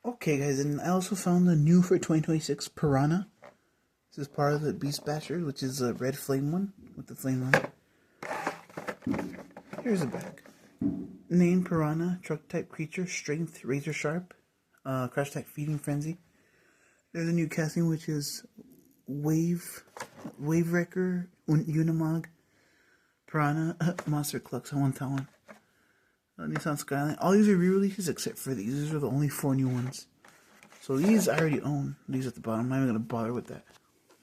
Okay, guys, and I also found the new for 2026 Piranha. This is part of the Beast Basher, which is a red flame one with the flame on it. Here's a bag. Name Piranha, truck type creature, strength, razor sharp, crash attack, feeding frenzy. There's a new casting which is Wave Wrecker, Unimog, Piranha, Monster Clux. I want that one. Nissan Skyline. All these are re-releases except for these. These are the only 4 new ones. So these I already own. These at the bottom. I'm not even going to bother with that.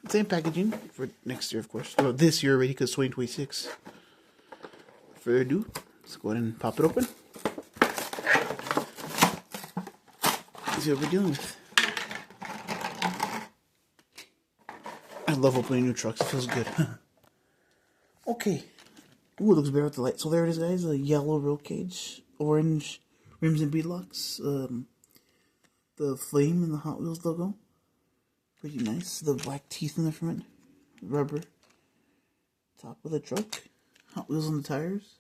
Same packaging for next year, of course. Well, this year already, because 2026. Without further ado, let's go ahead and pop it open. See what we're dealing with. I love opening new trucks. It feels good. Okay. Ooh, it looks better with the light. So there it is, guys. A yellow roll cage, orange rims and beadlocks, the flame and the Hot Wheels logo. Pretty nice. The black teeth in the front, rubber. Top of the truck, Hot Wheels on the tires.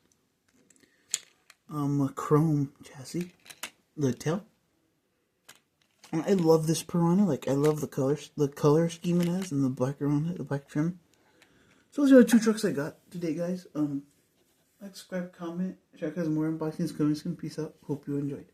A chrome chassis, the tail. And I love this Piranha. Like, I love the color scheme it has, and the black around it, the black trim. So those are the 2 trucks I got today, guys. Like, subscribe, comment, check out more unboxings coming soon. Peace out. Hope you enjoyed.